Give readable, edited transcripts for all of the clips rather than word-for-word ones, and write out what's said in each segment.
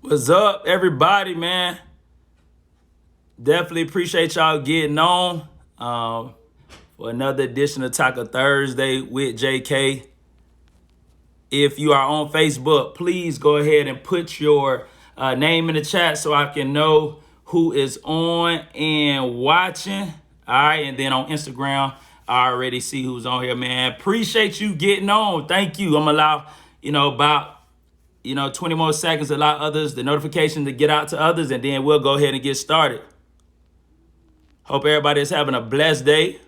What's up, everybody, man? Definitely appreciate y'all getting on for another edition of Taco Thursday with JK. If you are on Facebook, please go ahead and put your name in the chat so I can know who is on and watching. All right, and then on Instagram, I already see who's on here, man. Appreciate you getting on. Thank you. I'm allow, about 20 more seconds to allow others the notification to get out to others, and then we'll go ahead and get started. Hope everybody is having a blessed day.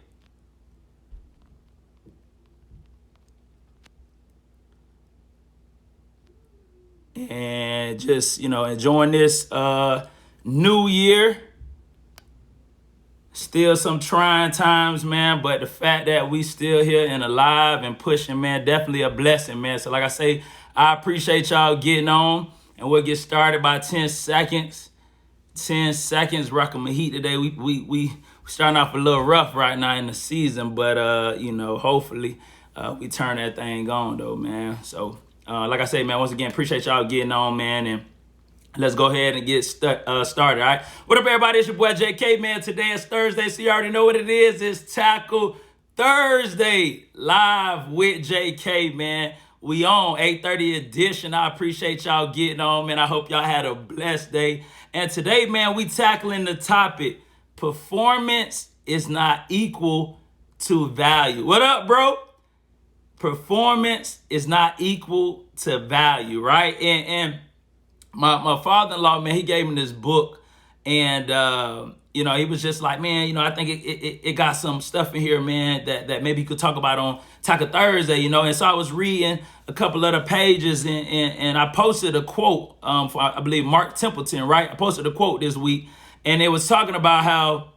And just, enjoying this new year. Still some trying times, man, but the fact that we still here and alive and pushing, man, definitely a blessing, man. So like I say, I appreciate y'all getting on, and we'll get started by 10 seconds. 10 seconds, rocking my heat today. We starting off a little rough right now in the season, but hopefully we turn that thing on though, man. So like I say, man, once again, appreciate y'all getting on, man, and let's go ahead and get started, all right? What up, everybody? It's your boy JK, man. Today is Thursday, so you already know what it is. It's Tackle Thursday, live with JK, man. We on 8:30 edition. I appreciate y'all getting on, man. I hope y'all had a blessed day. And today, man, we tackling the topic, performance is not equal to value. What up, bro? Performance is not equal to value, right? And my father-in-law, man, he gave me this book, and he was just like, man, I think it got some stuff in here, man, that maybe you could talk about on Taco Thursday, and so I was reading a couple of the pages, and I posted a quote for, I believe, Mark Templeton, right? I posted a quote this week, and it was talking about how,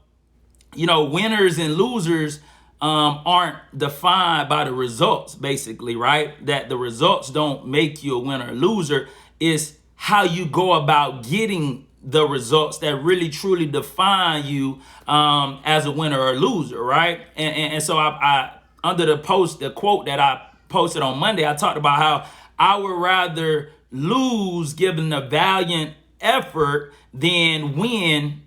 winners and losers aren't defined by the results, basically, right? That the results don't make you a winner or loser. It's how you go about getting the results that really truly define you as a winner or loser, right? And so I under the quote that I posted on Monday, I talked about how I would rather lose given a valiant effort than win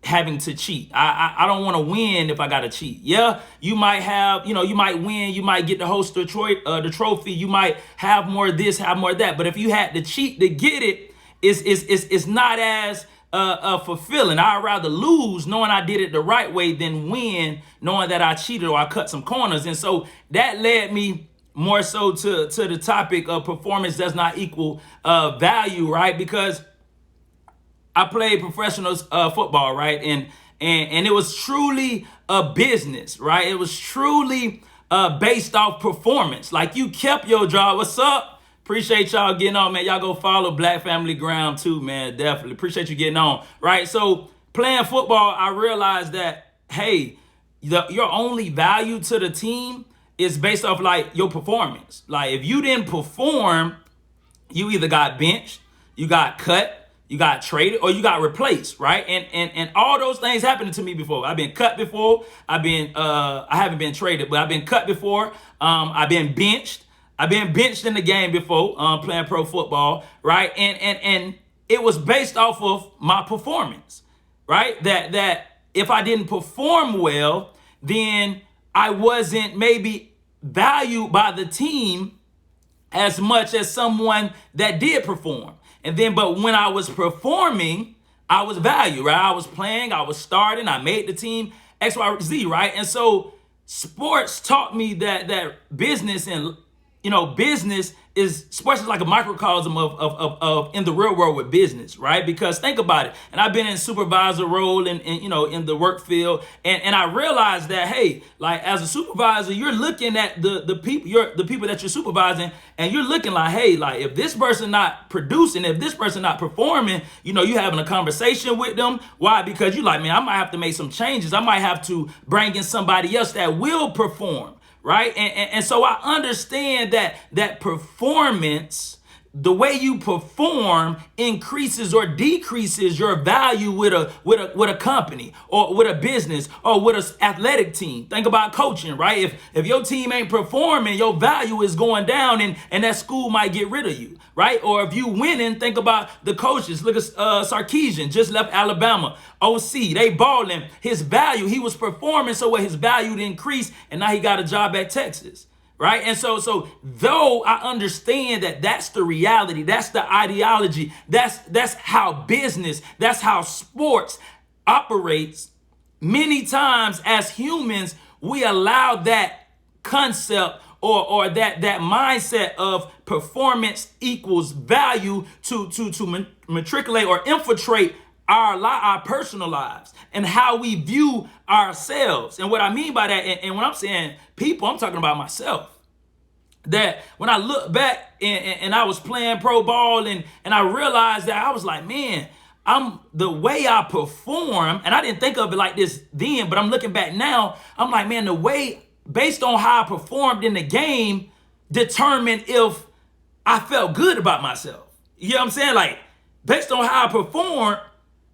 having to cheat. I don't want to win if I got to cheat. Yeah, you might have, you might win, you might get to host the trophy, you might have more of this, have more of that. But if you had to cheat to get it, it's not as fulfilling. I'd rather lose knowing I did it the right way than win knowing that I cheated or I cut some corners. And so that led me more so to the topic of performance does not equal value, right? Because I played professional football, right? And it was truly a business, right? It was truly based off performance. Like, you kept your job. What's up? Appreciate y'all getting on, man. Y'all go follow Black Family Ground too, man. Definitely. Appreciate you getting on, right? So playing football, I realized that, hey, your only value to the team is based off, like, your performance. Like, if you didn't perform, you either got benched, you got cut, you got traded, or you got replaced, right? And all those things happened to me before. I've been cut before. I haven't been traded, but I've been cut before. I've been benched. I've been benched in the game before, playing pro football, right? And it was based off of my performance, right? That if I didn't perform well, then I wasn't maybe valued by the team as much as someone that did perform. And then, but when I was performing, I was valued, right? I was playing, I was starting, I made the team, X, Y, Z, right? And so sports taught me that business and, business sports is like a microcosm of in the real world with business, right? Because think about it. And I've been in supervisor role and in the work field. And I realized that, hey, like, as a supervisor, you're looking at the people that you're supervising, and you're looking like, hey, like, if this person not producing, if this person not performing, you having a conversation with them. Why? Because you like, man, I might have to make some changes. I might have to bring in somebody else that will perform. Right. And so I understand that performance the way you perform increases or decreases your value with a company or with a business or with an athletic team. Think about coaching, right? If your team ain't performing, your value is going down, and that school might get rid of you, right? Or if you winning, think about the coaches. Look at Sarkisian, just left Alabama. OC, they balling. His value, he was performing, so his value increased, and now he got a job at Texas. Right. And so though I understand that that's the reality, that's the ideology, that's how business, that's how sports operates, many times as humans, we allow that concept or that mindset of performance equals value to matriculate or infiltrate our personal lives and how we view ourselves. And what I mean by that, and when I'm saying people, I'm talking about myself. That when I look back and I was playing pro ball and I realized that I was like, man, the way I perform, and I didn't think of it like this then, but I'm looking back now, I'm like, man, the way, based on how I performed in the game, determined if I felt good about myself. You know what I'm saying? Like, based on how I performed,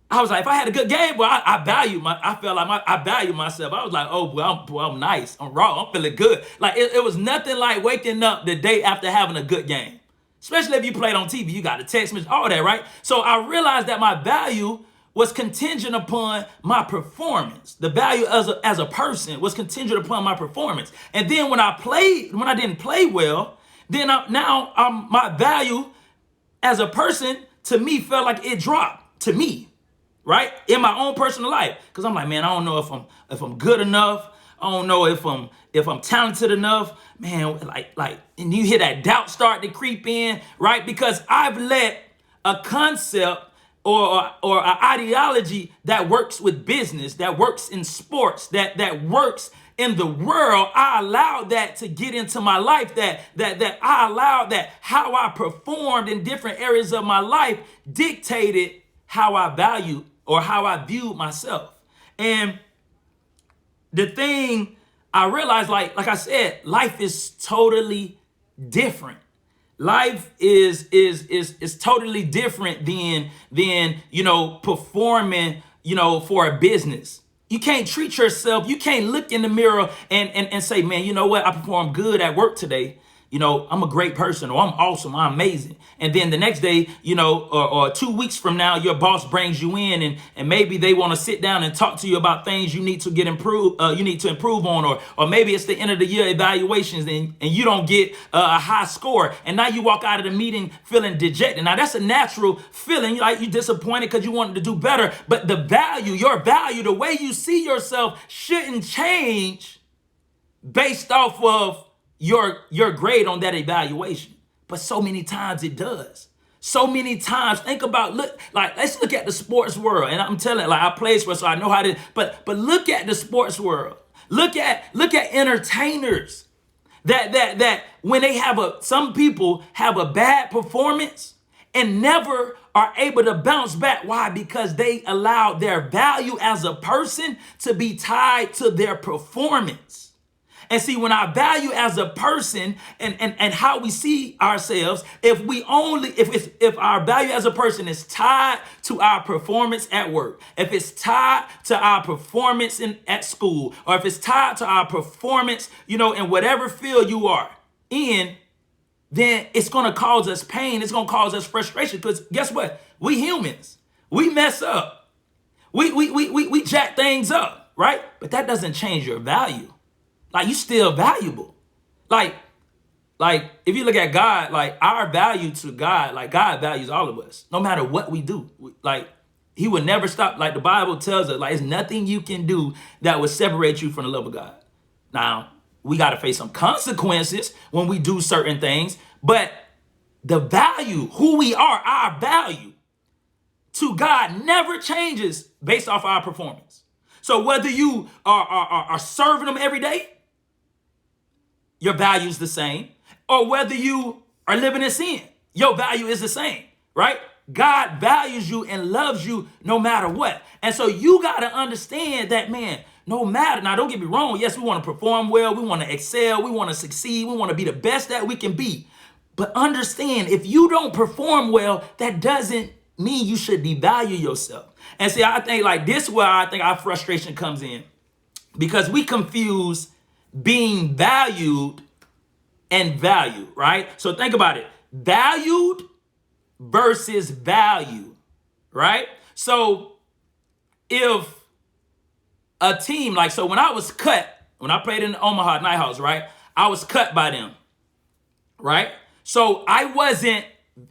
I was like, if I had a good game, well, I felt like I value myself. I was like, oh, boy, I'm nice. I'm raw. I'm feeling good. Like, it was nothing like waking up the day after having a good game. Especially if you played on TV, you got a text message, all that, right? So I realized that my value was contingent upon my performance. The value as a person was contingent upon my performance. And then when I didn't play well, then my value as a person, to me, felt like it dropped to me. Right? In my own personal life. Because I'm like, man, I don't know if I'm good enough. I don't know if I'm talented enough. Man, like, and you hear that doubt start to creep in, right? Because I've let a concept or an ideology that works with business, that works in sports, that works in the world, I allowed that to get into my life, that I allowed that how I performed in different areas of my life dictated how I value or how I viewed myself. And the thing I realized, like I said, life is totally different. Life is totally different than performing, for a business. You can't treat yourself, you can't look in the mirror and say, man, you know what, I performed good at work today. I'm a great person, or I'm awesome, I'm amazing. And then the next day, or 2 weeks from now, your boss brings you in and maybe they want to sit down and talk to you about things you need to improve on, or maybe it's the end of the year evaluations and you don't get a high score. And now you walk out of the meeting feeling dejected. Now that's a natural feeling, like you're disappointed because you wanted to do better. But your value, the way you see yourself shouldn't change based off of your grade on that evaluation. But so many times it does. So many times, let's look at the sports world. And I'm telling, I play sports, so I know how to, but look at the sports world. Look at entertainers that when they some people have a bad performance and never are able to bounce back. Why? Because they allowed their value as a person to be tied to their performance. And see, when our value as a person and how we see ourselves, if our value as a person is tied to our performance at work, if it's tied to our performance at school, or if it's tied to our performance, in whatever field you are in, then it's going to cause us pain. It's going to cause us frustration, because guess what? We humans, we mess up. We jack things up, right? But that doesn't change your value. Like, you still valuable. Like if you look at God, like our value to God, like God values all of us, no matter what we do. Like, he would never stop. Like the Bible tells us, like, there's nothing you can do that would separate you from the love of God. Now, we got to face some consequences when we do certain things, but the value, who we are, our value to God never changes based off our performance. So whether you are serving him every day, your value is the same, or whether you are living in sin, your value is the same, right? God values you and loves you no matter what. And so you got to understand that, man, no matter, now don't get me wrong, yes, we want to perform well, we want to excel, we want to succeed, we want to be the best that we can be. But understand, if you don't perform well, that doesn't mean you should devalue yourself. And see, I think like this is where I think our frustration comes in, because we confuse being valued and value, right? So think about it. Valued versus value, right? So if a team, like, so when I was cut, when I played in the Omaha Nighthawks, right? I was cut by them, right? So I wasn't,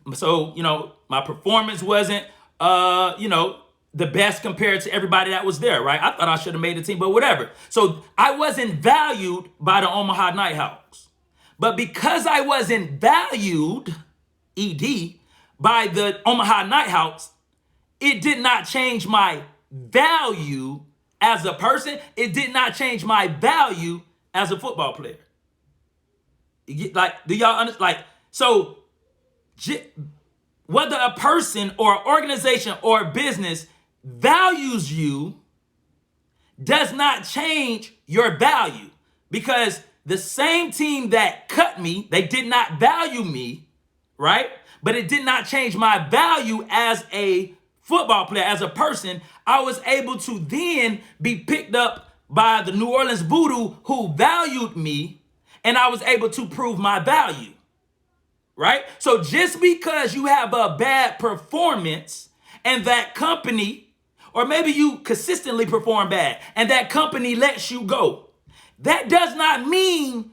my performance wasn't, the best compared to everybody that was there, right? I thought I should have made the team, but whatever. So I wasn't valued by the Omaha Nighthawks. But because I wasn't valued, ED, by the Omaha Nighthawks, it did not change my value as a person. It did not change my value as a football player. Like, do y'all understand? Like, so whether a person or organization or business values you does not change your value, because the same team that cut me, they did not value me, right? But it did not change my value as a football player, as a person. I was able to then be picked up by the New Orleans Voodoo, who valued me, and I was able to prove my value, right? So just because you have a bad performance and that company, or maybe you consistently perform bad and that company lets you go, that does not mean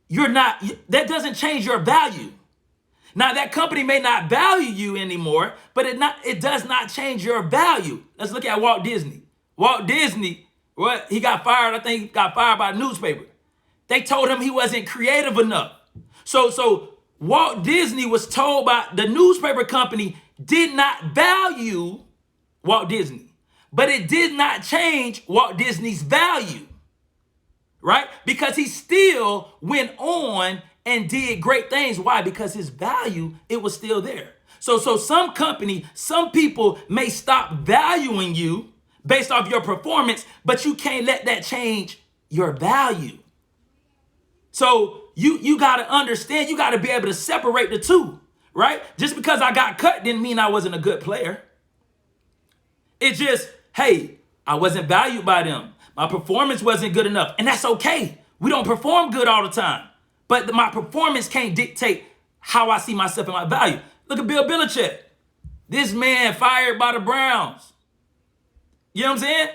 that doesn't change your value. Now, that company may not value you anymore, but it does not change your value. Let's look at Walt Disney. Walt Disney, he got fired. I think he got fired by a newspaper. They told him he wasn't creative enough. So Walt Disney was told by the newspaper company did not value Walt Disney, but it did not change Walt Disney's value, right? Because he still went on and did great things. Why? Because his value, it was still there. So some people may stop valuing you based off your performance, but you can't let that change your value. So you got to understand, you got to be able to separate the two, right? Just because I got cut didn't mean I wasn't a good player. It's just, hey, I wasn't valued by them. My performance wasn't good enough. And that's okay. We don't perform good all the time. But my performance can't dictate how I see myself and my value. Look at Bill Belichick. This man fired by the Browns. You know what I'm saying?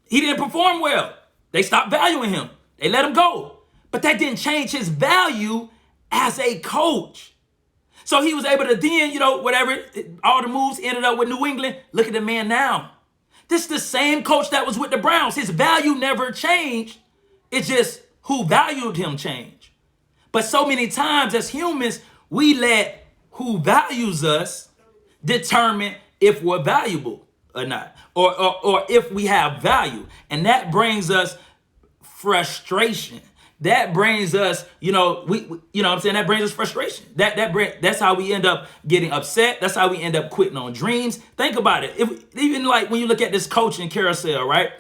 He didn't perform well. They stopped valuing him. They let him go. But that didn't change his value as a coach. So he was able to then, whatever, all the moves ended up with New England. Look at the man now. This is the same coach that was with the Browns. His value never changed. It's just who valued him changed. But so many times as humans, we let who values us determine if we're valuable or not, or if we have value. And that brings us frustration. That brings us, that brings us frustration. That's how we end up getting upset. That's how we end up quitting on dreams. Think about it. Even like when you look at this coaching carousel, right?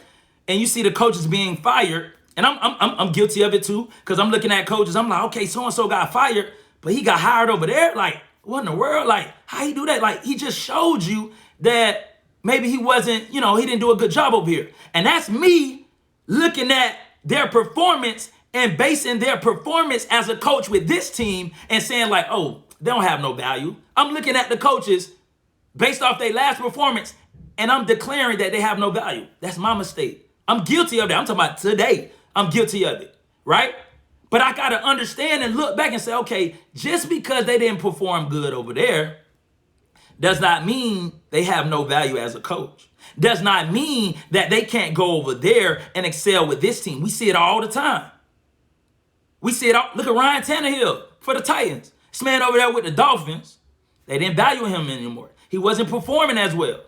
And you see the coaches being fired, and I'm guilty of it too, because I'm looking at coaches. I'm like, okay, so-and-so got fired, but he got hired over there. Like, what in the world? Like, how you do that? Like, he just showed you that maybe he wasn't, he didn't do a good job over here. And that's me looking at their performance and basing their performance as a coach with this team and saying like, oh, they don't have no value. I'm looking at the coaches based off their last performance, and I'm declaring that they have no value. That's my mistake. I'm guilty of that. I'm talking about today. I'm guilty of it, right? But I got to understand and look back and say, okay, just because they didn't perform good over there does not mean they have no value as a coach. Does not mean that they can't go over there and excel with this team. We see it all the time. We see it all. Look at Ryan Tannehill for the Titans. This man over there with the Dolphins, they didn't value him anymore. He wasn't performing as well.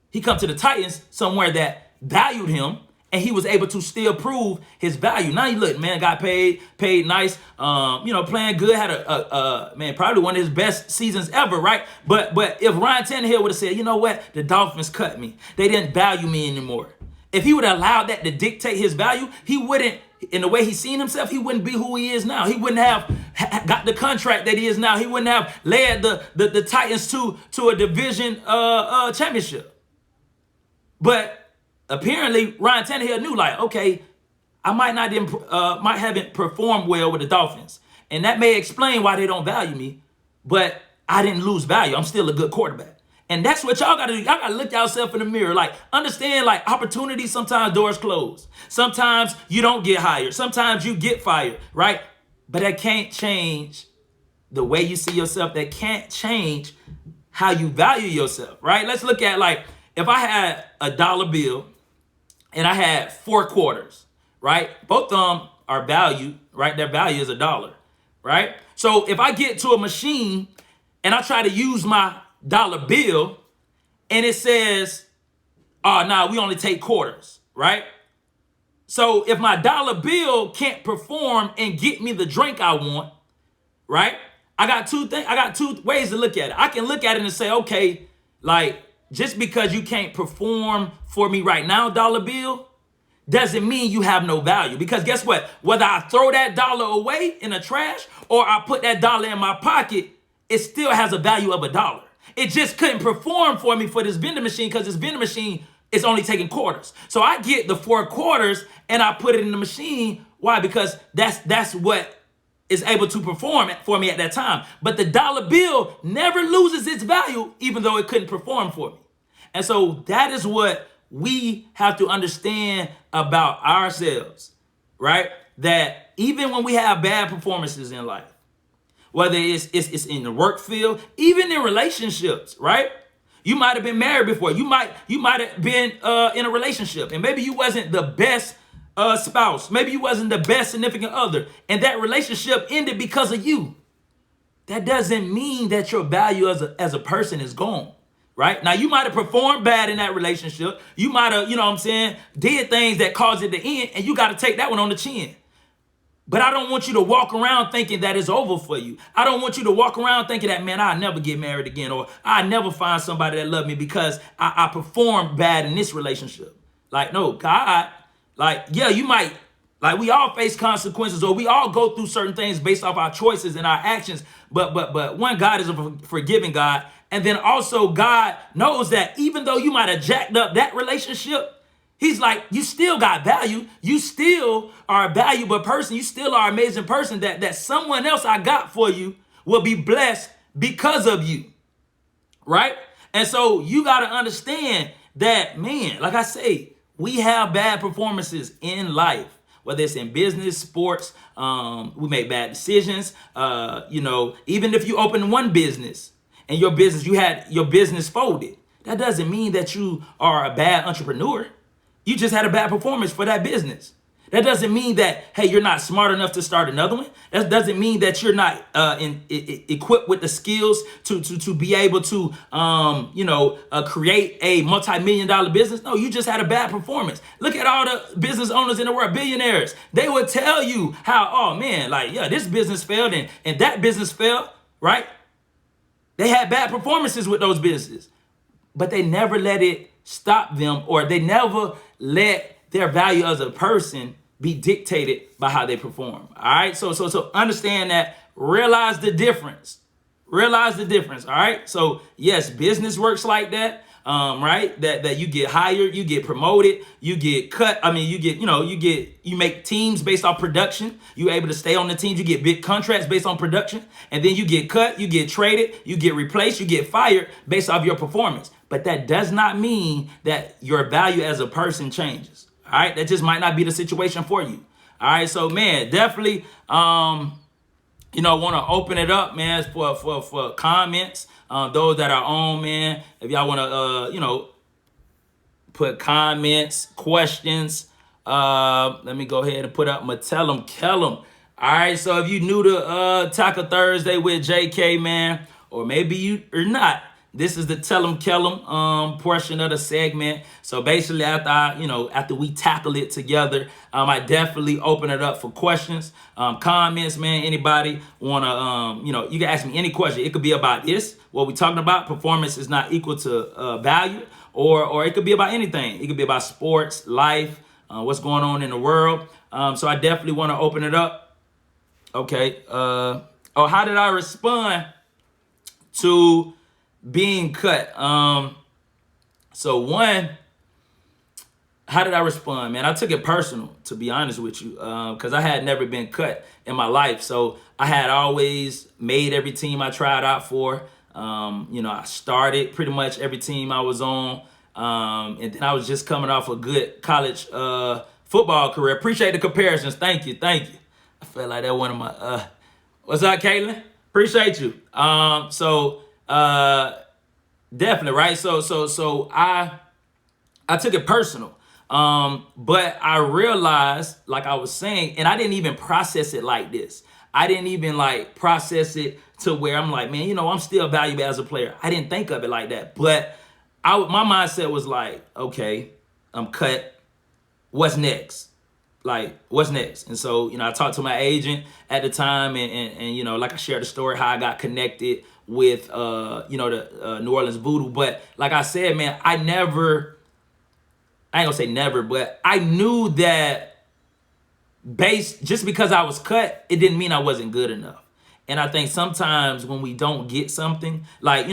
He come to the Titans, somewhere that valued him, and he was able to still prove his value. Now you look, man, got paid nice, playing good, had a probably one of his best seasons ever, right? But if Ryan Tannehill would have said, you know what, the Dolphins cut me. They didn't value me anymore. if he would have allowed that to dictate his value, he wouldn't, in the way he's seen himself, he wouldn't be who he is now. He wouldn't have got the contract that he is now. He wouldn't have led the Titans to a division championship. But apparently Ryan Tannehill knew, like, okay, I might haven't performed well with the Dolphins, and that may explain why they don't value me. But I didn't lose value. I'm still a good quarterback. And that's what y'all gotta do. Y'all gotta look yourself in the mirror. Like, understand, like, opportunities, sometimes doors close. Sometimes you don't get hired. Sometimes you get fired, right? But that can't change the way you see yourself. That can't change how you value yourself, right? Let's look at, like, if I had a dollar bill and I had 4 quarters, right? Both of them are valued, right? Their value is $1, right? So if I get to a machine and I try to use my dollar bill and it says, oh, nah, we only take quarters, right? So if my dollar bill can't perform and get me the drink I want, right? I got two ways to look at it. I can look at it and say, okay, like, just because you can't perform for me right now, dollar bill, doesn't mean you have no value. Because guess what? Whether I throw that dollar away in the trash or I put that dollar in my pocket, it still has a value of $1. It just couldn't perform for me for this vending machine because this vending machine is only taking quarters. So I get the 4 quarters and I put it in the machine. Why? Because that's what is able to perform for me at that time. But the dollar bill never loses its value, even though it couldn't perform for me. And so that is what we have to understand about ourselves, right? That even when we have bad performances in life, whether it's in the work field, even in relationships, right? You might have been married before. You might have been in a relationship, and maybe you wasn't the best spouse. Maybe you wasn't the best significant other, and that relationship ended because of you. That doesn't mean that your value as a person is gone. Right? Now, you might have performed bad in that relationship. You might have, did things that caused it to end, and you got to take that one on the chin. But I don't want you to walk around thinking that it's over for you. I don't want you to walk around thinking that, man, I'll never get married again, or I'll never find somebody that loves me because I performed bad in this relationship. Like, no, God, like, yeah, you might, like, we all face consequences, or we all go through certain things based off our choices and our actions. But one, God is a forgiving God. And then also God knows that even though you might have jacked up that relationship, he's like, you still got value. You still are a valuable person. You still are an amazing person that someone else I got for you will be blessed because of you, right? And so you got to understand that, man, like I say, we have bad performances in life, whether it's in business, sports, we make bad decisions. Even if you open one business, and you had your business folded, that doesn't mean that you are a bad entrepreneur. You just had a bad performance for that business. That doesn't mean that, hey, you're not smart enough to start another one. That doesn't mean that you're not equipped with the skills to be able to, create a multi-million-dollar business. No, you just had a bad performance. Look at all the business owners in the world, billionaires. They would tell you how, oh, man, like, yeah, this business failed and that business failed, right? They had bad performances with those businesses, but they never let it stop them, or they never let their value as a person be dictated by how they perform. All right. So understand that, realize the difference. Realize the difference. All right. So yes, business works like that. Right? That you get hired, you get promoted, you get cut. I mean, you make teams based off production. You're able to stay on the teams. You get big contracts based on production. And then you get cut, you get traded, you get replaced, you get fired based off your performance. But that does not mean that your value as a person changes. All right. That just might not be the situation for you. All right. So, man, definitely, want to open it up, man, for comments. Those that are on, man, if y'all want to, put comments, questions, let me go ahead and put up my Kellem. All right, so if you new to Taco Thursday with JK, man, or maybe you are not, this is the Kellem portion of the segment. So basically, after we tackle it together, I definitely open it up for questions, comments, man. Anybody want to, you can ask me any question. It could be about this, what we're talking about. Performance is not equal to value, or it could be about anything. It could be about sports, life, what's going on in the world. So I definitely want to open it up. Okay. How did I respond to being cut? So one, how did I respond, man? I took it personal, to be honest with you, because I had never been cut in my life. So I had always made every team I tried out for. I started pretty much every team I was on. And then I was just coming off a good college football career. Appreciate the comparisons. Thank you. I felt like that one of my... what's up, Caitlin? Appreciate you. Definitely, right? So I took it personal. But I realized, like I was saying, and I didn't even process it like this. I didn't even like process it to where I'm like, man, I'm still valuable as a player. I didn't think of it like that. But my mindset was like, okay, I'm cut. What's next? Like, what's next? And so, I talked to my agent at the time and like I shared the story, how I got connected with, the New Orleans Voodoo. But like I said, man, I ain't gonna say never, but I knew that just because I was cut, it didn't mean I wasn't good enough. And I think sometimes when we don't get something, like,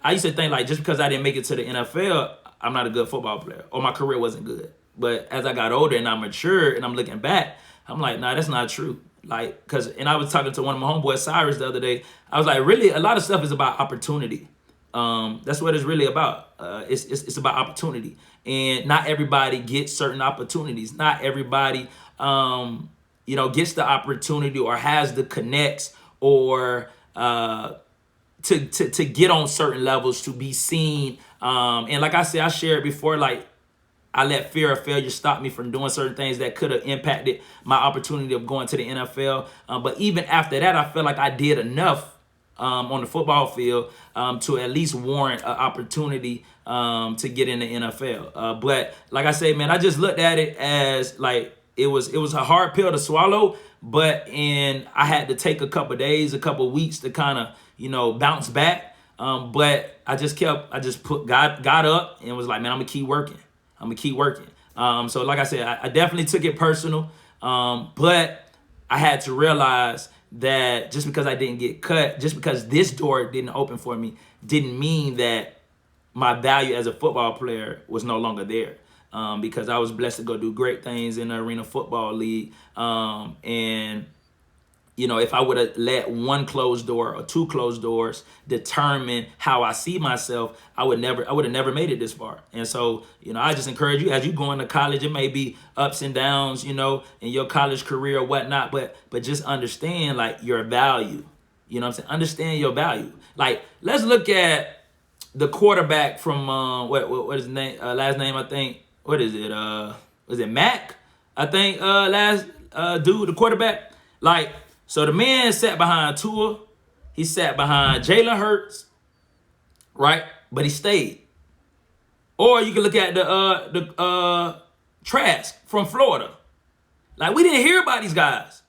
I used to think like, just because I didn't make it to the NFL, I'm not a good football player or my career wasn't good. But as I got older and I matured and I'm looking back, I'm like, nah, that's not true. Like, and I was talking to one of my homeboys, Cyrus, the other day. I was like, really, a lot of stuff is about opportunity. That's what it's really about. It's about opportunity, and not everybody gets certain opportunities. Not everybody, gets the opportunity or has the connects or to get on certain levels to be seen. And like I said, I shared before, like I let fear of failure stop me from doing certain things that could have impacted my opportunity of going to the NFL. But even after that, I feel like I did enough on the football field to at least warrant an opportunity to get in the NFL. But like I say, man, I just looked at it as like it was a hard pill to swallow, and I had to take a couple days, a couple weeks to kind of, bounce back. But I just got up and was like, man, I'm gonna keep working. So like I said, I definitely took it personal. But I had to realize that just because I didn't get cut, just because this door didn't open for me, didn't mean that my value as a football player was no longer there. Because I was blessed to go do great things in the Arena Football League. And if I would have let one closed door or two closed doors determine how I see myself, I would have never made it this far. And so, I just encourage you as you go into college, it may be ups and downs, in your college career or whatnot, but just understand like your value. You know what I'm saying? Understand your value. Like, let's look at the quarterback from what is his name? Last name, I think. What is it? Was it Mac? I think last dude, the quarterback. Like, so the man sat behind Tua. He sat behind Jalen Hurts, right? But he stayed. Or you can look at the Trask from Florida. Like, we didn't hear about these guys.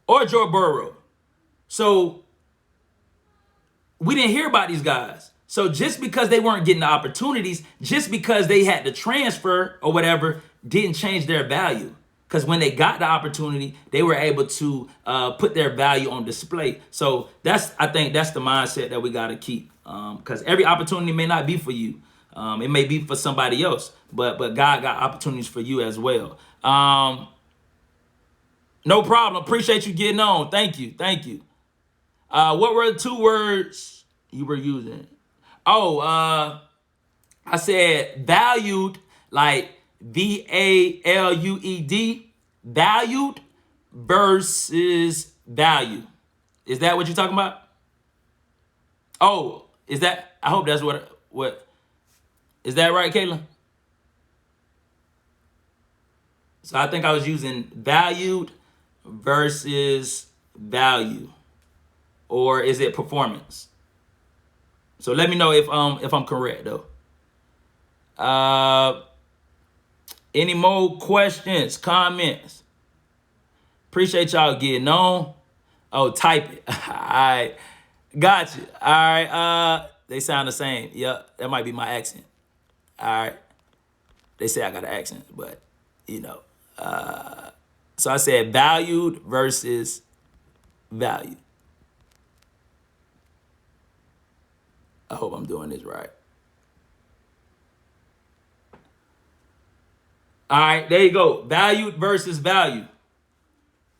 Or Joe Burrow. So we didn't hear about these guys. So just because they weren't getting the opportunities, just because they had to transfer or whatever, didn't change their value. Because when they got the opportunity, they were able to put their value on display. So I think that's the mindset that we got to keep. Because every opportunity may not be for you. It may be for somebody else. But God got opportunities for you as well. No problem. Appreciate you getting on. Thank you. What were the 2 words you were using? I said valued, like VALUED, valued versus value. Is that what you're talking about? Oh, is that? I hope that's what is that right, Kayla? So I think I was using valued versus value, or is it performance? So let me know if I'm correct though. Any more questions, comments? Appreciate y'all getting on. Oh, type it. All right. Got you. All right. They sound the same. Yep. That might be my accent. All right. They say I got an accent, but so I said valued versus value. I hope I'm doing this right. All right, there you go. Valued versus value.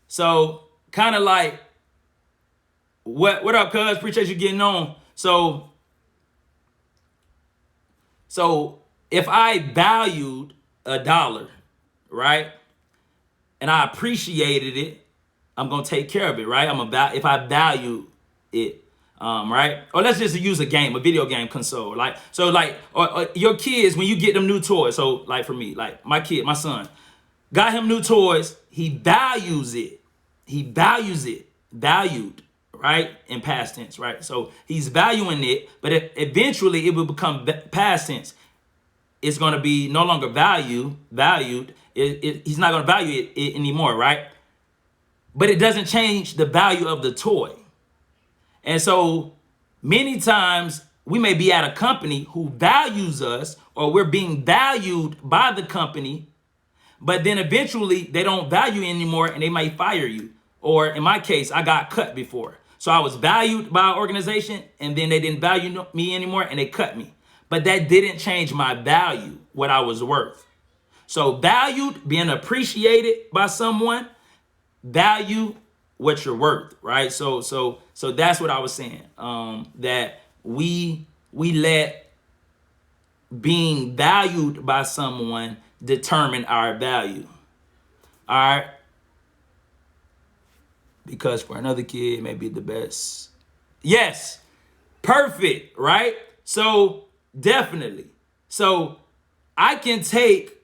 So kind of like, what up, cuz? Appreciate you getting on. So if I valued $1, right, and I appreciated it, I'm gonna take care of it, right? If I value it, right? Or let's just use a video game console, or your kids when you get them new toys. So like for me, like my son, got him new toys. He values it. Valued, right? In past tense, right? So he's valuing it, but eventually it will become past tense. It's going to be no longer valued. He's not going to value it anymore, right? But it doesn't change the value of the toy. And so many times we may be at a company who values us, or we're being valued by the company, but then eventually they don't value you anymore and they might fire you. Or in my case, I got cut before. So I was valued by an organization and then they didn't value me anymore and they cut me. But that didn't change my value, what I was worth. So valued, being appreciated by someone, value what you're worth, right? So that's what I was saying. That we let being valued by someone determine our value. All right. Because for another kid, it may be the best. Yes. Perfect. Right. So definitely. So I can take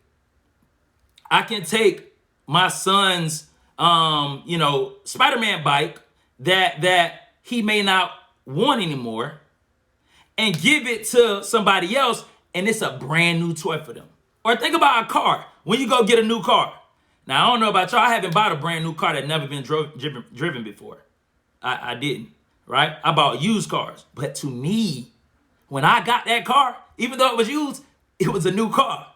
my son's Spider-Man bike that he may not want anymore and give it to somebody else, and it's a brand new toy for them. Or think about a car. When you go get a new car. Now, I don't know about y'all. I haven't bought a brand new car that never been driven before. I didn't, right? I bought used cars. But to me, when I got that car, even though it was used, it was a new car,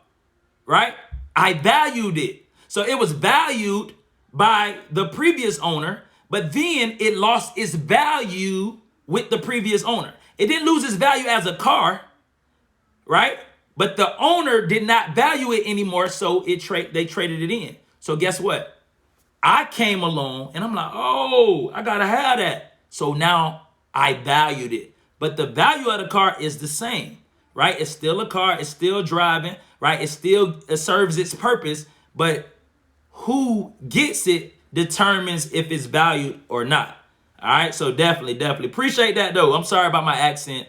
right? I valued it. So it was valued by the previous owner, but then it lost its value with the previous owner. It didn't lose its value as a car, right? But the owner did not value it anymore, so they traded it in. So guess what? I came along and I'm like, oh, I gotta have that. So now I valued it. But the value of the car is the same, right? It's still a car, it's still driving, right? It serves its purpose, but who gets it determines if it's valued or not. All right, so definitely appreciate that though. I'm sorry about my accent.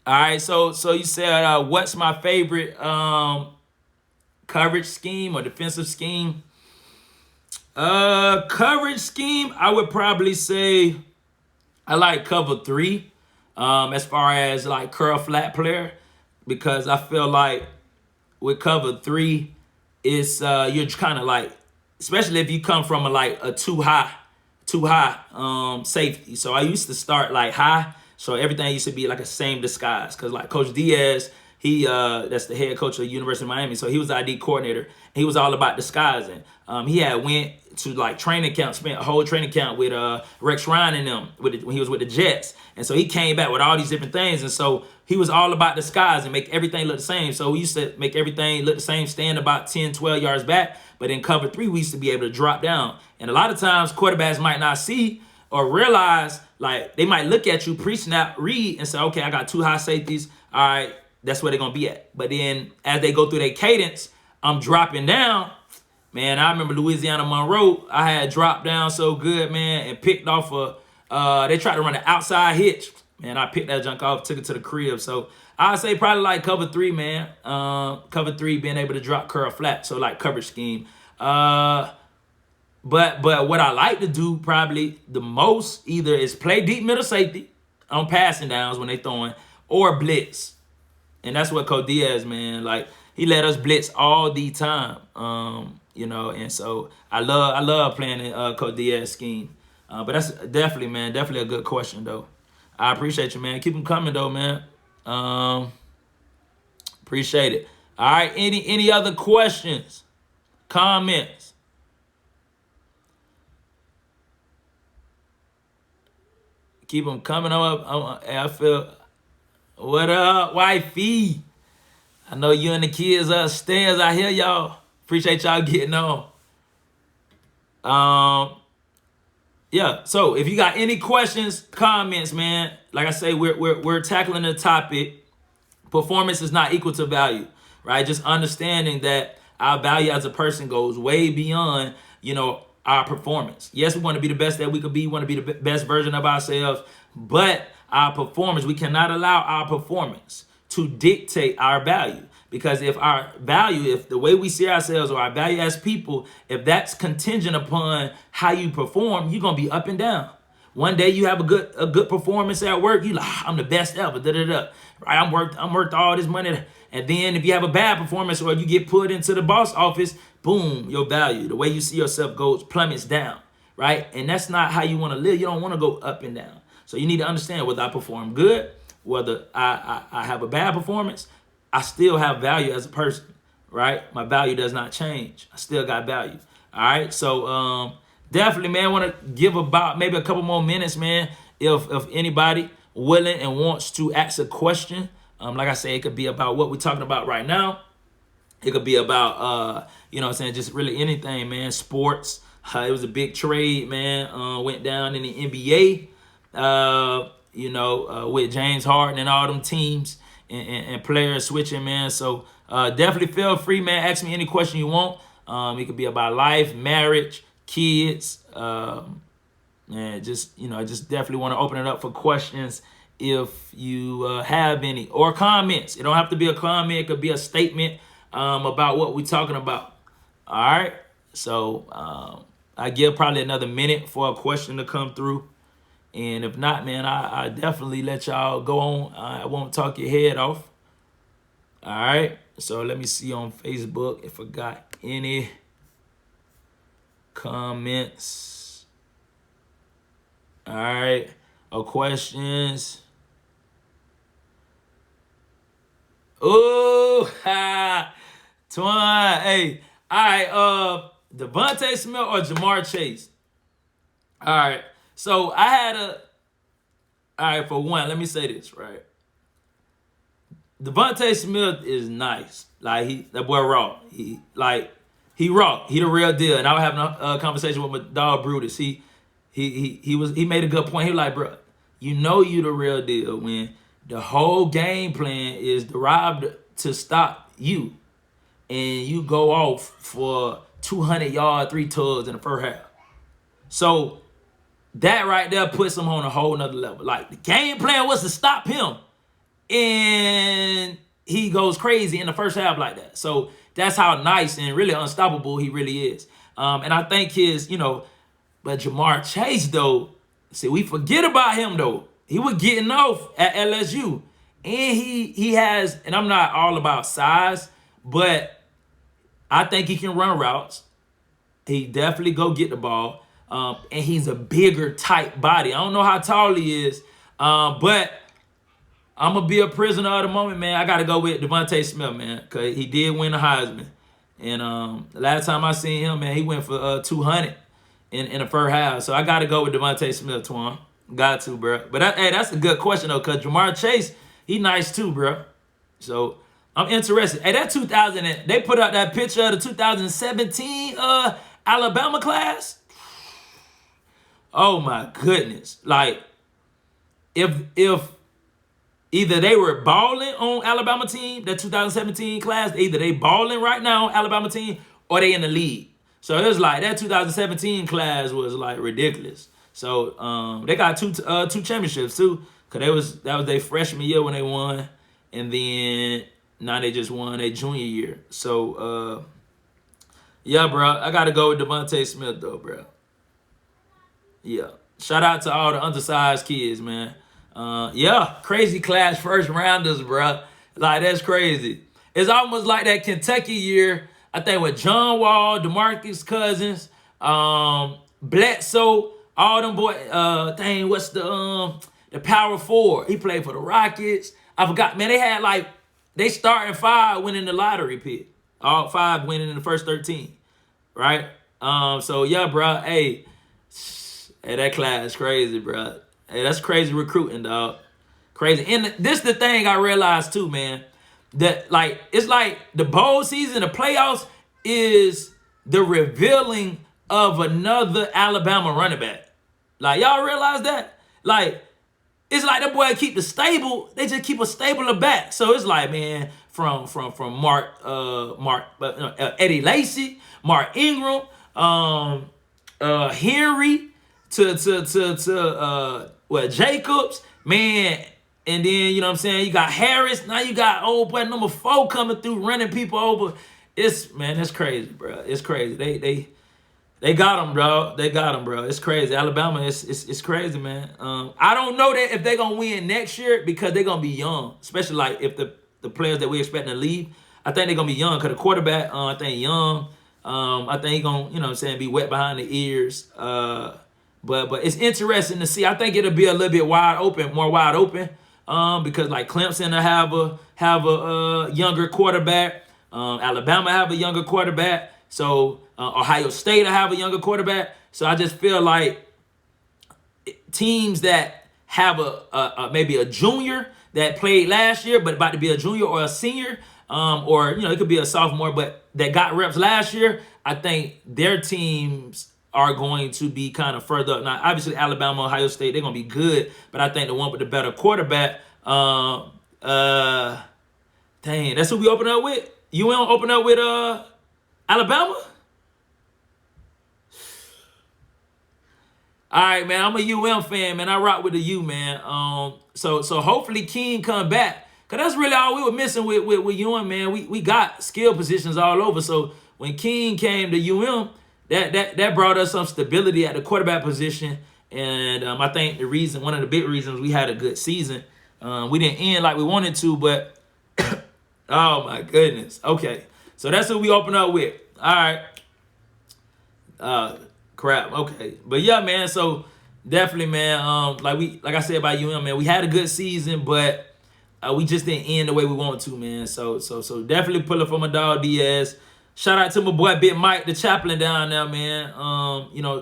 All right, so you said what's my favorite coverage scheme or defensive scheme? Coverage scheme, I would probably say I like cover 3 as far as like curl flat player, because I feel like with cover 3 it's you're kind of like, especially if you come from a too high safety. So I used to start like high, so everything used to be like a same disguise, because like Coach Diaz, he that's the head coach of the University of Miami, so he was the ID coordinator. He was all about disguising. He had went to like training camp, spent a whole training camp with Rex Ryan and them when he was with the Jets, and so he came back with all these different things, and so he was all about disguise and make everything look the same. So we used to make everything look the same, stand about 10, 12 yards back, but in cover 3 we used to be able to drop down, and a lot of times quarterbacks might not see or realize, like they might look at you pre-snap read and say, okay, I got 2 high safeties, all right, that's where they're gonna be at. But then as they go through their cadence, I'm dropping down. Man, I remember Louisiana Monroe. I had dropped down so good, man, and picked off they tried to run an outside hitch. Man, I picked that junk off, took it to the crib. So I'd say probably like cover 3, man. Cover 3, being able to drop curl flat. So like coverage scheme. But what I like to do probably the most either is play deep middle safety on passing downs when they throwing, or blitz. And that's what Coach Diaz, man, like he let us blitz all the time. And so I love playing in Coach Diaz scheme. But that's definitely a good question though. I appreciate you, man. Keep them coming though, man. Appreciate it. All right. Any other questions, comments? Keep them coming up. I feel. What up, wifey? I know you and the kids upstairs. I hear y'all. Appreciate y'all getting on. Yeah. So if you got any questions, comments, man, like I say, we're tackling the topic. Performance is not equal to value, right? Just understanding that our value as a person goes way beyond, our performance. Yes, we want to be the best that we could be. We want to be the best version of ourselves, but our performance, we cannot allow our performance to dictate our value. Because if the way we see ourselves or our value as people, if that's contingent upon how you perform, you're gonna be up and down. One day you have a good performance at work, you like, I'm the best ever, Right? I'm worth all this money. And then if you have a bad performance or you get put into the boss office, boom, your value, the way you see yourself plummets down, right? And that's not how you want to live. You don't want to go up and down. So you need to understand whether I perform good, whether I have a bad performance, I still have value as a person, right? My value does not change. I still got value. All right. So definitely, man, I want to give about maybe a couple more minutes, man. If anybody willing and wants to ask a question, like I say, it could be about what we're talking about right now. It could be about just really anything, man. Sports. It was a big trade, man. Went down in the NBA. With James Harden and all them teams and players switching, man. So definitely feel free, man. Ask me any question you want. It could be about life, marriage, kids, and just definitely want to open it up for questions if you have any, or comments. It don't have to be a comment. It could be a statement about what we're talking about. All right. So I give probably another minute for a question to come through. And if not, man, I definitely let y'all go on. I won't talk your head off. All right. So let me see on Facebook if I got any comments. All right. Or questions. Oh, Twan. Hey. All right. Devontae Smith or Jamar Chase? All right. So I had all right, for one, let me say this, right? Devontae Smith is nice. Like, that boy raw. He raw. He the real deal. And I was having a conversation with my dog Brutus. He made a good point. He was like, bro, you the real deal when the whole game plan is derived to stop you. And you go off for 200-yard, 3 tugs in the first half. So that right there puts him on a whole nother level. Like, the game plan was to stop him. And he goes crazy in the first half like that. So that's how nice and really unstoppable he really is. And I think but Jamar Chase, though, see, we forget about him, though. He was getting off at LSU. And he has, and I'm not all about size, but I think he can run routes. He definitely go get the ball. And he's a bigger, tight body. I don't know how tall he is, but I'm going to be a prisoner of the moment, man. I got to go with Devontae Smith, man, because he did win the Heisman. And the last time I seen him, man, he went for 200 in the first half. So I got to go with Devontae Smith, Twan. Got to, bro. But, that's a good question, though, because Jamar Chase, he nice, too, bro. So I'm interested. Hey, that 2000, they put out that picture of the 2017 Alabama class. Oh my goodness. Like, if either they were balling on Alabama team, that 2017 class, either they balling right now on Alabama team or they in the league. So it was like that 2017 class was like ridiculous. So they got two championships too, cause that was their freshman year when they won, and then now they just won their junior year. So yeah, bro, I gotta go with Devontae Smith though, bro. Yeah. Shout out to all the undersized kids, man. Yeah, crazy class first rounders, bro. Like, that's crazy. It's almost like that Kentucky year, I think, with John Wall, DeMarcus Cousins, Bledsoe, all them boys. What's the power forward? He played for the Rockets. I forgot, man. They had like They starting 5 winning the lottery pick. All 5 winning in the first 13, right? So yeah, bro. Hey, that class crazy, bro. Hey, that's crazy recruiting, dog. Crazy. And this the thing I realized too, man. That like it's like the bowl season, the playoffs is the revealing of another Alabama running back. Like y'all realize that? Like it's like that boy keep the stable. They just keep a stable of back. So it's like, man, from Eddie Lacy, Mark Ingram, Henry to Jacobs, man. And then, you know what I'm saying, you got Harris. Now you got old boy number 4 coming through, running people over. It's crazy, bro. It's crazy. They got him, bro. They got him, bro. It's crazy. Alabama, it's crazy, man. I don't know that if they're going to win next year because they're going to be young, especially like if the players that we expect to leave. I think they're going to be young because the quarterback, I think young. I think he's going to, you know what I'm saying, be wet behind the ears. But it's interesting to see. I think it'll be a little bit more wide open. Because like Clemson will have a younger quarterback, Alabama have a younger quarterback, so Ohio State will have a younger quarterback. So I just feel like teams that have a maybe a junior that played last year but about to be a junior or a senior, or it could be a sophomore but that got reps last year, I think their teams are going to be kind of further up. Now, obviously, Alabama, Ohio State, they're going to be good, but I think the one with the better quarterback, dang, that's who we open up with? You want to open up with Alabama? All right, man, I'm a UM fan, man. I rock with the U, man. So hopefully King come back, because that's really all we were missing with UM, man. We got skill positions all over, so when King came to UM, that brought us some stability at the quarterback position, and I think one of the big reasons we had a good season. We didn't end like we wanted to, but oh my goodness. Okay, so that's what we open up with. All right. Crap. Okay, but yeah, man. So definitely, man. Like I said about UM, man, we had a good season, but we just didn't end the way we want to, man. So definitely pull up for my dog Diaz. Shout out to my boy Big Mike, the chaplain down there, man.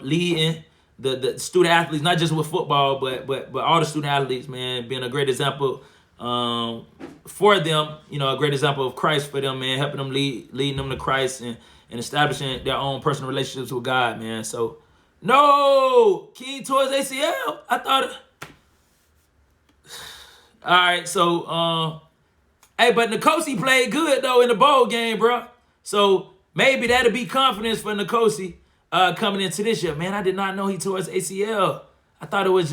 Leading the student athletes, not just with football, but all the student athletes, man, being a great example for them. A great example of Christ for them, man, helping them leading them to Christ and establishing their own personal relationships with God, man. So, no, King towards ACL. I thought. All right, so hey, but Nkosi played good though in the bowl game, bro. So maybe that'll be confidence for Nkosi coming into this year. Man, I did not know he tore his ACL. I thought it was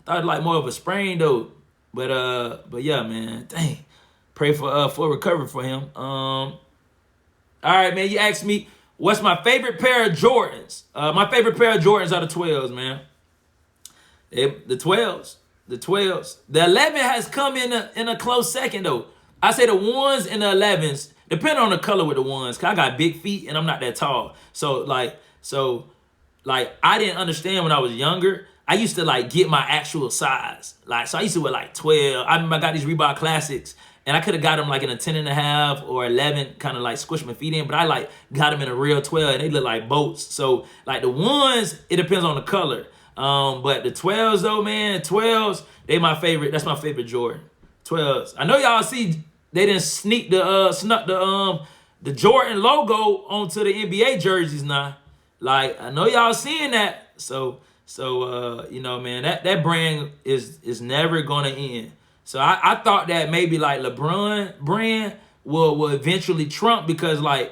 like more of a sprain though. But yeah, man, dang. Pray for full recovery for him. All right, man. You asked me what's my favorite pair of Jordans. My favorite pair of Jordans are the 12s, man. The 12s. The 12s. The 11 has come in a close second though. I say the 1s and the 11s. Depending on the color with the ones, cause I got big feet and I'm not that tall. So I didn't understand when I was younger. I used to like get my actual size. So I used to wear like 12. I remember I got these Reebok Classics and I could have got them like in a 10.5 or 11, kind of like squish my feet in. But I like got them in a real 12 and they look like boats. So like the ones, it depends on the color. But the 12s though, man, 12s, they my favorite. That's my favorite Jordan. 12s. I know y'all see. They didn't snuck the Jordan logo onto the NBA jerseys now. Like I know y'all seeing that. So man, that brand is never gonna end. So I thought that maybe like LeBron brand will eventually trump, because like,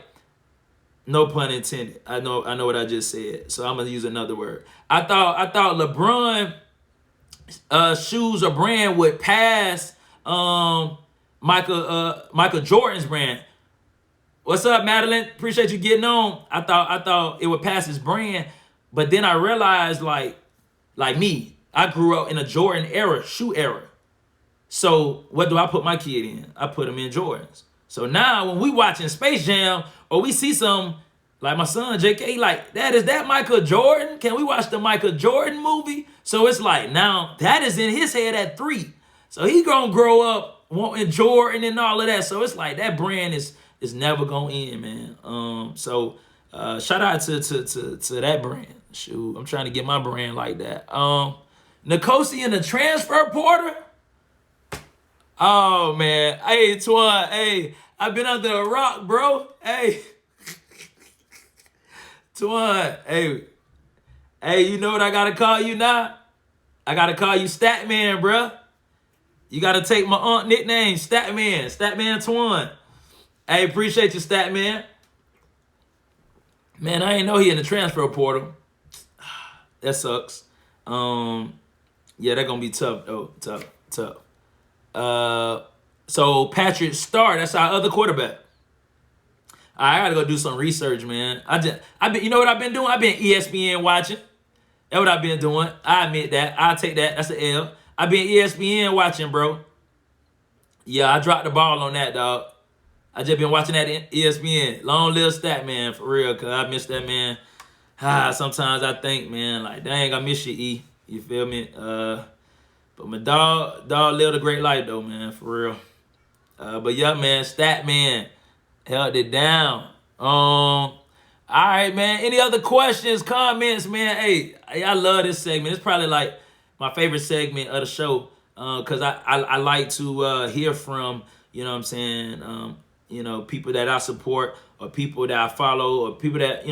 no pun intended. I know what I just said. So I'm gonna use another word. I thought LeBron shoes or brand would pass Michael Jordan's brand. What's up, Madeline? Appreciate you getting on. I thought it would pass his brand, but then I realized like me, I grew up in a Jordan era, shoe era. So what do I put my kid in? I put him in Jordans. So now when we watching Space Jam or we see some, like my son JK, like is that Michael Jordan? Can we watch the Michael Jordan movie? So it's like now that is in his head at 3. So he gonna grow up wanting Jordan and all of that. So it's like that brand is never gonna end, man. So shout out to that brand. Shoot, I'm trying to get my brand like that. Nicosi in the transfer portal. Oh man, hey Twan, hey, I've been under a rock, bro. Hey, Twan, hey, you know what I gotta call you now? I gotta call you Statman, bro. You gotta take my aunt nickname, Statman Twan. Hey, appreciate you, Statman. Man, I ain't know he in the transfer portal. That sucks. Yeah, that gonna be tough though. Tough. So Patrick Starr, that's our other quarterback. I gotta go do some research, man. You know what I've been doing? I've been ESPN watching. That's what I've been doing. I admit that. I'll take that. That's an L. I've been ESPN watching, bro. Yeah, I dropped the ball on that, dog. I just been watching that ESPN. Long live Statman, for real, because I miss that man. Sometimes I think, man, like, dang, I miss you, E. You feel me? But my dog lived a great life, though, man, for real. But yeah, man, Statman held it down. All right, man. Any other questions, comments, man? Hey, I love this segment. It's probably like my favorite segment of the show because I like to hear from, you know what I'm saying, people that I support or people that I follow or people that,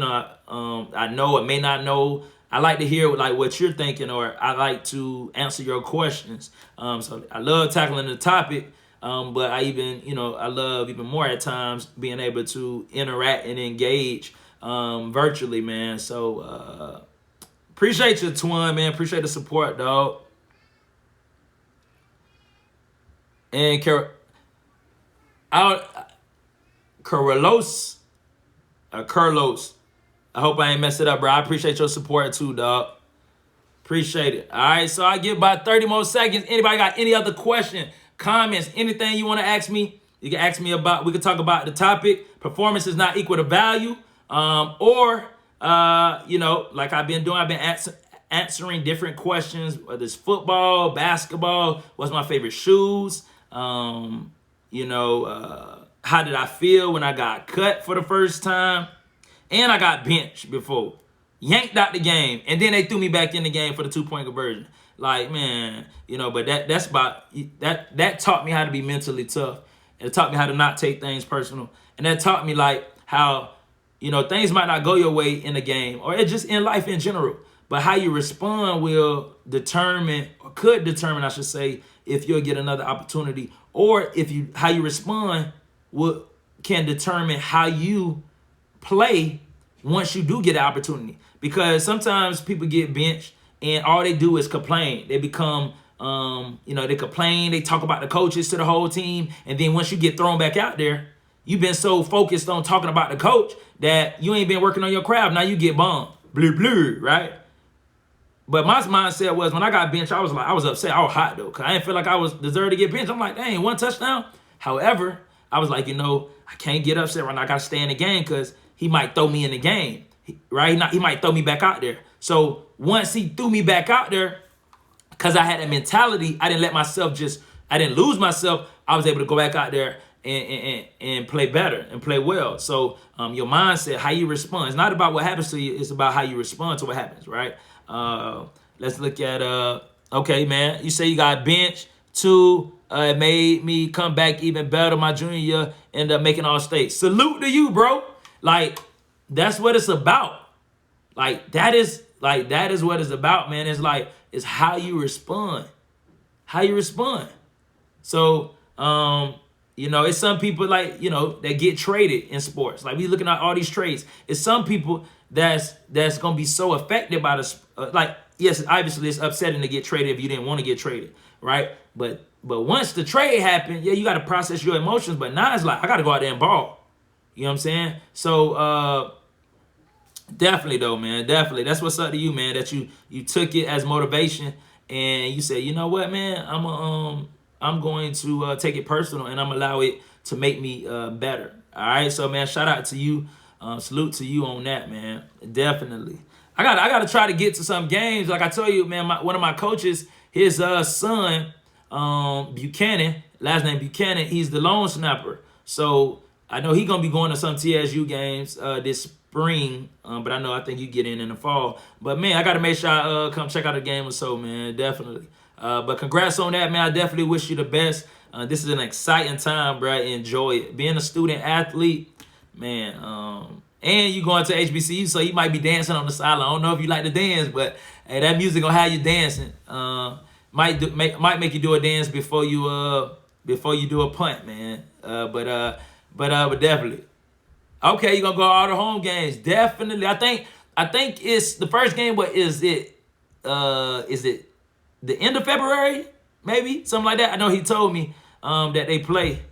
I know or may not know. I like to hear like what you're thinking, or I like to answer your questions. So I love tackling the topic, but I love even more at times being able to interact and engage virtually, man. So appreciate you, Twan, man. Appreciate the support, dog. And Carlos. I hope I ain't messed it up, bro. I appreciate your support too, dog. Appreciate it. All right, so I give about 30 more seconds. Anybody got any other question, comments, anything you want to ask me? You can ask me about. We can talk about the topic. Performance is not equal to value, or like I've been doing. I've been answering different questions, whether it's football, basketball. What's my favorite shoes? How did I feel when I got cut for the first time? And I got benched before. Yanked out the game. And then they threw me back in the game for the 2-point conversion. Like, man, but that's about that taught me how to be mentally tough. And it taught me how to not take things personal. And that taught me like how, things might not go your way in the game or it just in life in general. But how you respond will determine, or could determine, I should say, if you'll get another opportunity. Or how you respond can determine how you play once you do get an opportunity. Because sometimes people get benched and all they do is complain. They become, they complain. They talk about the coaches to the whole team. And then once you get thrown back out there, you've been so focused on talking about the coach that you ain't been working on your craft. Now you get bummed. Blue, right? But my mindset was when I got benched, I was upset. I was hot though, because I didn't feel like I was deserved to get benched. I'm like, dang, 1 touchdown. However, I was like, I can't get upset when I got to stay in the game because he might throw me in the game, right? He might throw me back out there. So once he threw me back out there, because I had a mentality, I didn't lose myself. I was able to go back out there and play better and play well. So your mindset, how you respond, it's not about what happens to you. It's about how you respond to what happens, right? Let's look at, okay, man. You say you got benched. 2, it made me come back even better. My junior year, ended up making All-State. Salute to you, bro. Like, that's what it's about. Like, that is what it's about, man. It's how you respond. How you respond. So, it's some people that get traded in sports. Like, we looking at all these trades. It's some people that's going to be so affected by yes, obviously it's upsetting to get traded if you didn't want to get traded, right? But once the trade happened, yeah, you got to process your emotions. But now it's like, I got to go out there and ball. You know what I'm saying? So definitely though, man, definitely. That's what's up to you, man, that you took it as motivation and you said, you know what, man, I'm going to take it personal and I'm gonna allow it to make me better. All right, so man, shout out to you. Salute to you on that, man. Definitely. I gotta try to get to some games. Like I told you, man, one of my coaches, his son, Buchanan, last name Buchanan, he's the lone snapper. So I know he's going to be going to some TSU games this spring, but I think you get in the fall. But, man, I got to make sure I come check out a game or so, man, definitely. But congrats on that, man. I definitely wish you the best. This is an exciting time, bro. Enjoy it. Being a student athlete, man, and you going to HBCU, so you might be dancing on the sideline. I don't know if you like to dance, but hey, that music gonna have you dancing. Might make you do a dance before you do a punt, man. But definitely. Okay, you gonna go to all the home games? Definitely. I think it's the first game. But is it the end of February? Maybe something like that. I know he told me that they play.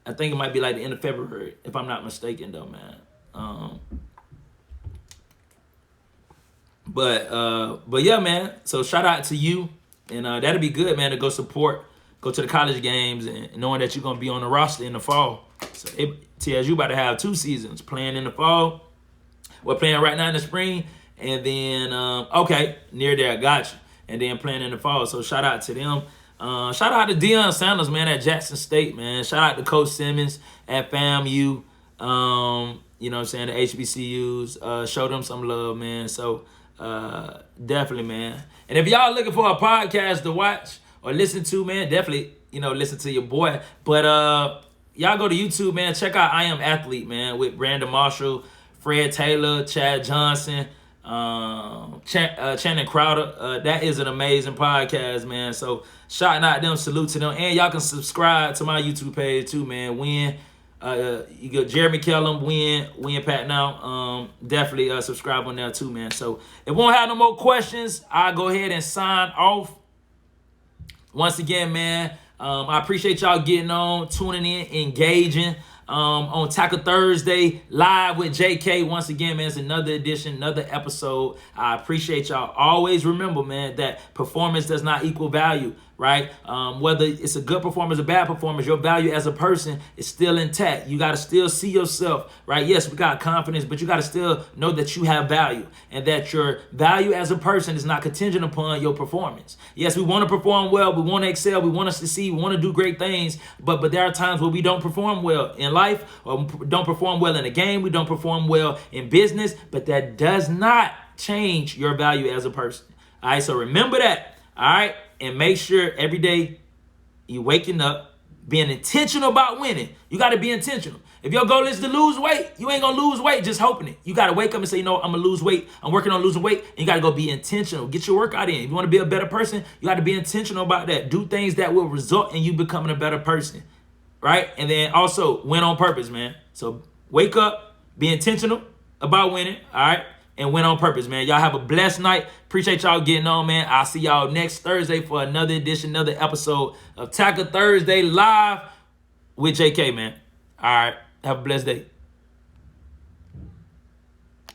I think it might be like the end of February, if I'm not mistaken, though, man. But yeah, man. So shout out to you, and that'll be good, man, to go to the college games, and knowing that you're gonna be on the roster in the fall. So TSU about to have 2 seasons, playing in the fall. We're playing right now in the spring, and then near there, gotcha, and then playing in the fall. So shout out to them. Shout out to Deion Sanders, man, at Jackson State, man. Shout out to Coach Simmons at FAMU. You know what I'm saying, the HBCUs. Show them some love, man. So definitely, man. And if y'all looking for a podcast to watch or listen to, man, definitely, listen to your boy. But y'all go to YouTube, man. Check out I Am Athlete, man, with Brandon Marshall, Fred Taylor, Chad Johnson, Channing Crowder. That is an amazing podcast, man. So shouting out them, salute to them. And y'all can subscribe to my YouTube page too, man. You got Jeremy Kellem, Win Pat now. Definitely subscribe on there too, man. So if we won't have no more questions, I'll go ahead and sign off. Once again, man, I appreciate y'all getting on, tuning in, engaging on Tackle Thursday live with JK. Once again, man, it's another edition, another episode. I appreciate y'all. Always remember, man, that performance does not equal value, right? Whether it's a good performance or bad performance, your value as a person is still intact. You got to still see yourself, right? Yes, we got confidence, but you got to still know that you have value and that your value as a person is not contingent upon your performance. Yes, we want to perform well. We want to excel. We want to succeed. We want to do great things, but there are times where we don't perform well in life, or don't perform well in a game. We don't perform well in business, but that does not change your value as a person. All right, so remember that. All right, and make sure every day you waking up, being intentional about winning. You got to be intentional. If your goal is to lose weight, you ain't going to lose weight just hoping it. You got to wake up and say, I'm going to lose weight. I'm working on losing weight. And you got to go be intentional. Get your workout in. If you want to be a better person, you got to be intentional about that. Do things that will result in you becoming a better person, right? And then also win on purpose, man. So wake up, be intentional about winning, all right? And win on purpose, man. Y'all have a blessed night. Appreciate y'all getting on, man. I'll see y'all next Thursday for another edition, another episode of Tackle Thursday live with JK, man. All right. Have a blessed day.